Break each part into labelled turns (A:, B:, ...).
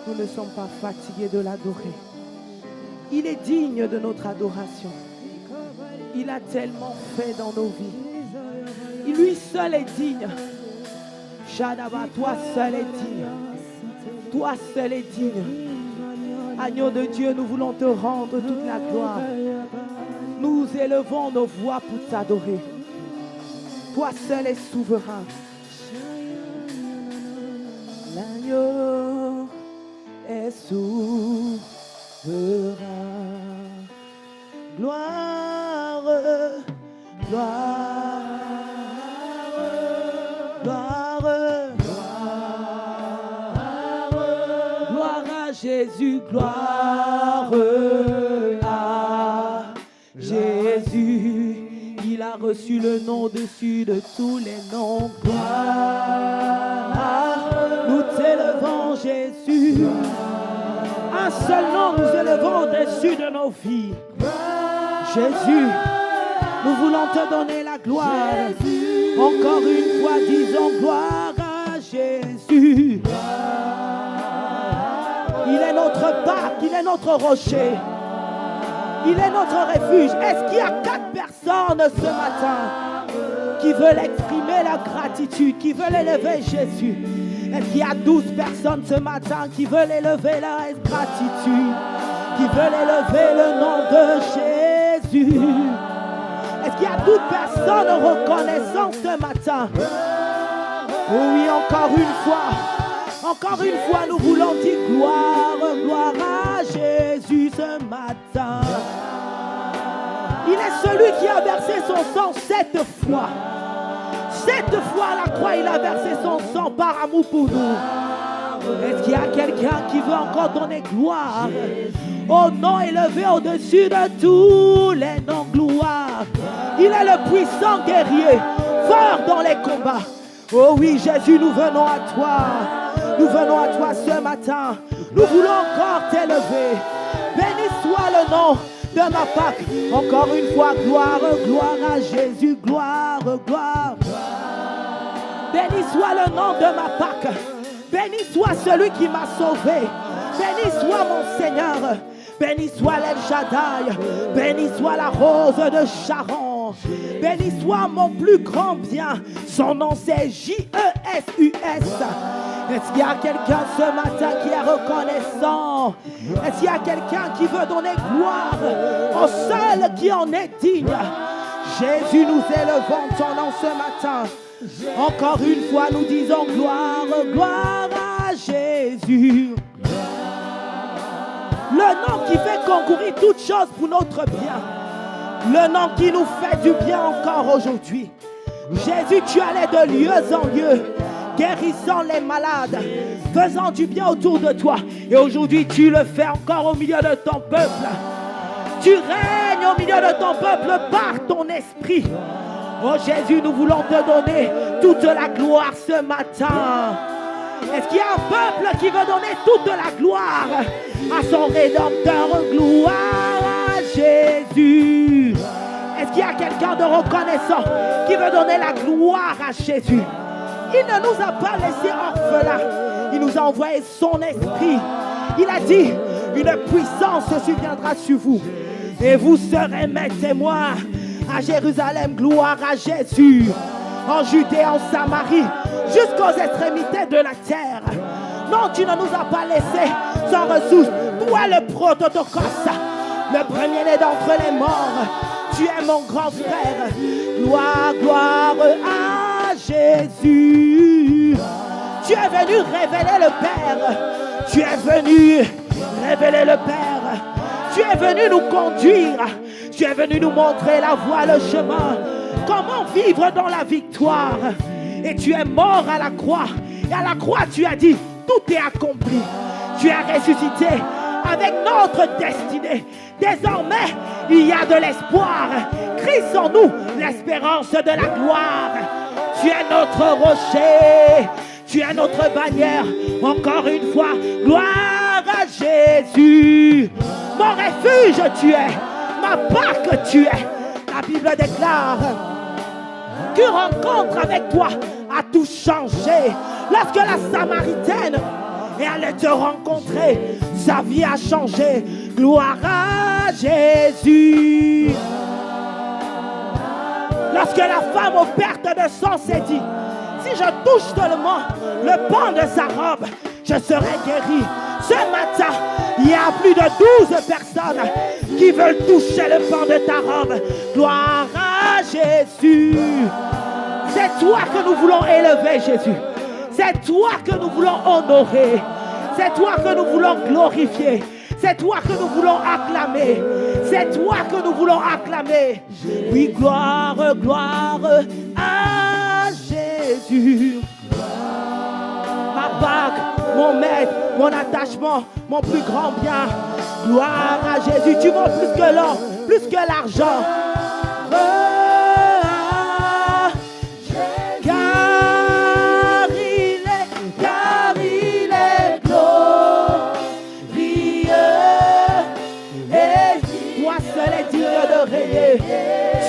A: Nous ne sommes pas fatigués de l'adorer. Il est digne de notre adoration. Il a tellement fait dans nos vies. Lui seul est digne. Shadaba, toi seul est digne. Toi seul est digne. Agneau de Dieu, nous voulons te rendre toute la gloire. Nous élevons nos voix pour t'adorer. Toi seul est souverain. L'agneau est souverain. Gloire, gloire, gloire, gloire à Jésus, gloire à Jésus. Il a reçu le nom au-dessus de tous les noms. Gloire, nous t'élevons Jésus. Un seul nom nous élevons au-dessus de nos vies. Jésus, nous voulons te donner la gloire. Encore une fois, disons gloire à Jésus. Il est notre bac, il est notre rocher. Il est notre refuge. Est-ce qu'il y a 4 personnes ce matin qui veulent exprimer la gratitude, qui veulent élever Jésus? Est-ce qu'il y a 12 personnes ce matin qui veulent élever la gratitude, qui veulent élever le nom de Jésus? Est-ce qu'il y a 12 personnes reconnaissant ce matin? Oui, encore une fois, nous voulons dire gloire, gloire à Jésus ce matin. Il est celui qui a versé son sang 7 fois. 7 fois à la croix, il a versé son sang par amour pour nous. Est-ce qu'il y a quelqu'un qui veut encore donner gloire au nom élevé au-dessus de tous les noms? Gloire. Il est le puissant guerrier, fort dans les combats. Oh oui, Jésus, nous venons à toi. Nous venons à toi ce matin. Nous voulons encore t'élever. Béni soit le nom de ma Pâque. Encore une fois, gloire, gloire à Jésus. Gloire, gloire. Béni soit le nom de ma Pâque. Béni soit celui qui m'a sauvé. Béni soit mon Seigneur. Béni soit l'El Shaddai. Béni soit la rose de Sharon. Béni soit mon plus grand bien. Son nom c'est J-E-S-U-S. Est-ce qu'il y a quelqu'un ce matin qui est reconnaissant? Est-ce qu'il y a quelqu'un qui veut donner gloire au seul qui en est digne? Jésus, nous élevons ton nom ce matin. Encore une fois, nous disons gloire, gloire à Jésus. Le nom qui fait concourir toutes choses pour notre bien. Le nom qui nous fait du bien encore aujourd'hui. Jésus, tu allais de lieu en lieu, guérissant les malades, faisant du bien autour de toi. Et aujourd'hui, tu le fais encore au milieu de ton peuple. Tu règnes au milieu de ton peuple par ton esprit. Oh Jésus, nous voulons te donner toute la gloire ce matin. Est-ce qu'il y a un peuple qui veut donner toute la gloire à son Rédempteur? Gloire à Jésus. Est-ce qu'il y a quelqu'un de reconnaissant qui veut donner la gloire à Jésus? Il ne nous a pas laissés orphelins. Il nous a envoyé son esprit. Il a dit, une puissance se viendra sur vous. Et vous serez mes témoins à Jérusalem. Gloire à Jésus. En Judée, en Samarie, jusqu'aux extrémités de la terre. Non, tu ne nous as pas laissés sans ressources. Toi, le prototokos, le premier-né d'entre les morts. Tu es mon grand frère. Gloire, gloire à Jésus. Tu es venu révéler le Père. Tu es venu révéler le Père. Tu es venu nous conduire. Tu es venu nous montrer la voie, le chemin. Comment vivre dans la victoire. Et tu es mort à la croix. Et à la croix, tu as dit, tout est accompli. Tu as ressuscité avec notre destinée. Désormais, il y a de l'espoir. Christ en nous, l'espérance de la gloire. Tu es notre rocher. Tu es notre bannière. Encore une fois, gloire à Jésus. Mon refuge, tu es. Ma Pâque, tu es. La Bible déclare qu'une rencontre avec toi a tout changé. Lorsque la Samaritaine est allée te rencontrer, sa vie a changé. Gloire à Jésus. Lorsque la femme aux pertes de sang s'est dit, si je touche seulement le pan de sa robe, je serai guéri. Ce matin, il y a plus de 12 personnes qui veulent toucher le pan de ta robe. Gloire à Jésus. C'est toi que nous voulons élever, Jésus. C'est toi que nous voulons honorer. C'est toi que nous voulons glorifier. C'est toi que nous voulons acclamer. C'est toi que nous voulons acclamer. Oui, gloire, gloire à Jésus. Ma bague, mon maître, mon attachement, mon plus grand bien. Gloire à Jésus. Tu vaux plus que l'or, plus que l'argent.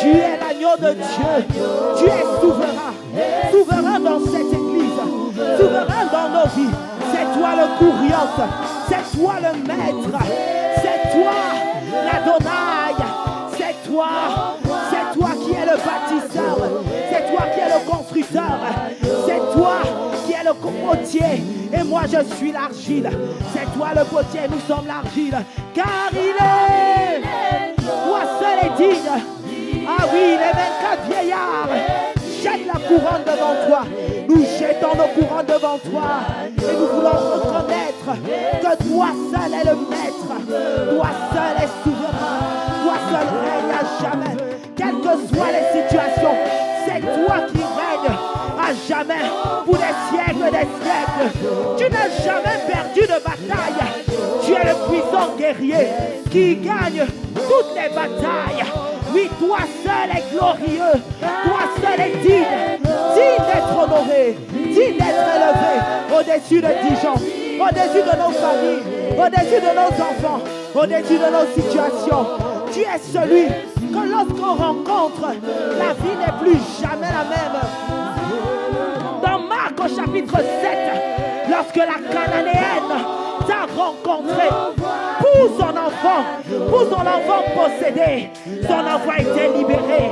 A: Tu es l'agneau de Dieu. Tu es souverain. Souverain dans cette église. Souverain dans nos vies. C'est toi le courriante. C'est toi le maître. C'est toi l'Adonai. C'est toi qui es le bâtisseur. C'est toi qui es le constructeur. C'est toi qui es le potier. Et moi je suis l'argile. C'est toi le potier, nous sommes l'argile. Car il est. Toi seul est digne. Ah oui, les 24 vieillards jettent la couronne devant toi. Nous jetons nos couronnes devant toi. Et nous voulons reconnaître que toi seul est le maître. Toi seul est souverain. Toi seul règne à jamais. Quelles que soient les situations, c'est toi qui règnes à jamais pour des siècles des siècles. Tu n'as jamais perdu de bataille. Tu es le puissant guerrier qui gagne toutes les batailles. Oui, toi seul est glorieux. Toi seul est digne. Digne d'être honoré. Digne d'être élevé au-dessus de Dijon, au-dessus de nos familles, au-dessus de nos enfants, au-dessus de nos situations. Tu es celui que lorsqu'on rencontre, la vie n'est plus jamais la même. Dans Marc au chapitre 7, lorsque la Cananéenne t'a rencontré pour son enfant possédé, son enfant a été libéré.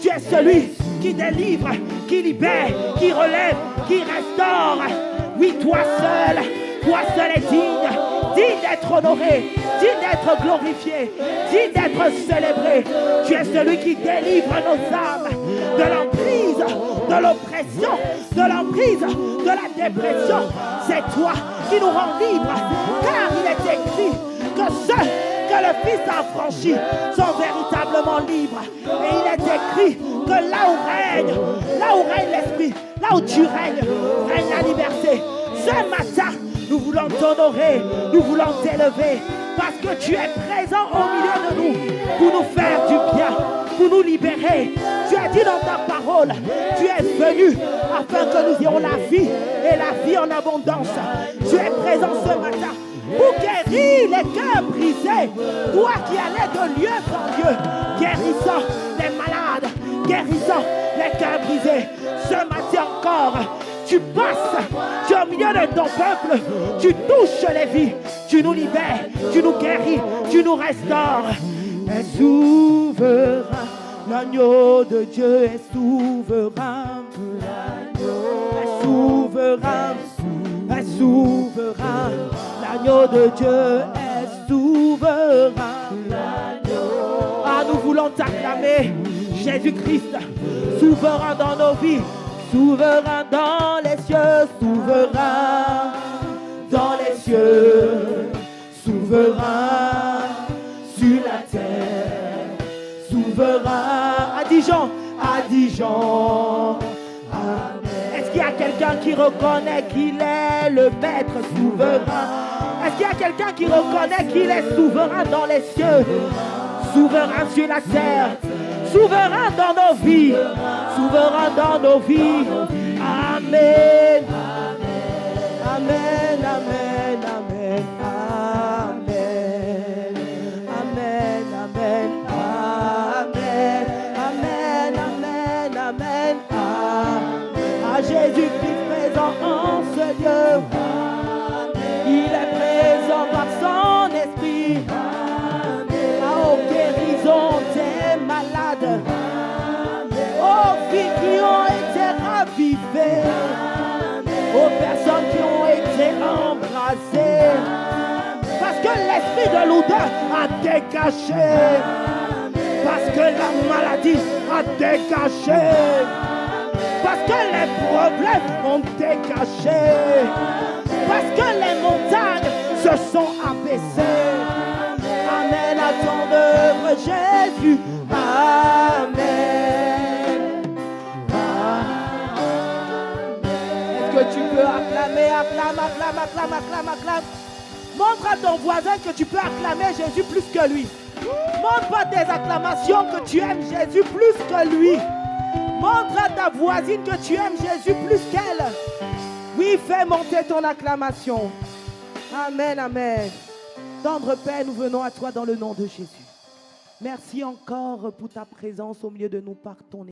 A: Tu es celui qui délivre, qui libère, qui relève, qui restaure. Oui, toi seul est digne d'être honoré, digne d'être glorifié, digne d'être célébré. Tu es celui qui délivre nos âmes de l'emprise, de l'oppression, de l'emprise, de la dépression. C'est toi qui nous rend libres, car il est écrit que ceux que le Fils a franchis sont véritablement libres. Et il est écrit que là où règne l'Esprit, là où tu règnes, règne la liberté. Ce matin, nous voulons t'honorer, nous voulons t'élever, parce que tu es présent au milieu de nous pour nous faire du bien, pour nous libérer. Tu as dit dans ta parole, tu es venu afin que nous ayons la vie et la vie en abondance. Tu es présent ce matin pour guérir les cœurs brisés. Toi qui allais de lieu en lieu, guérissant les malades, guérissant les cœurs brisés. Ce matin encore, tu passes, tu es au milieu de ton peuple, tu touches les vies, tu nous libères, tu nous guéris, tu nous restaures. Est souverain, l'agneau de Dieu est souverain. Est souverain, est souverain, l'agneau de Dieu est souverain. Ah, nous voulons t'acclamer, Jésus-Christ, souverain dans nos vies. Souverain dans les cieux, souverain dans les cieux, souverain sur la terre, souverain à Dijon, à Dijon. Est-ce qu'il y a quelqu'un qui reconnaît qu'il est le maître souverain? Est-ce qu'il y a quelqu'un qui reconnaît qu'il est souverain dans les cieux, souverain sur la terre? Souverain dans nos vies, souverain dans nos vies. Amen. Amen, amen, amen, amen. Amen, amen, amen, amen, amen, amen, amen. Jésus-Christ présent en ce lieu. Il est présent par son esprit. Aux guérisons des malades, aux vies qui ont été ravivées, aux personnes qui ont été embrasées. Parce que l'esprit de l'odeur a dégagé. Parce que la maladie a dégagé. Parce que les problèmes ont dégagé. Parce que les montagnes se sont abaissées. Amen à ton œuvre, Jésus. Amen. Amen. Est-ce que tu peux acclamer, acclame. Montre à ton voisin que tu peux acclamer Jésus plus que lui. Montre par tes acclamations que tu aimes Jésus plus que lui. Montre à ta voisine que tu aimes Jésus plus qu'elle. Oui, fais monter ton acclamation. Amen, amen. Tendre Père, nous venons à toi dans le nom de Jésus. Merci encore pour ta présence au milieu de nous par ton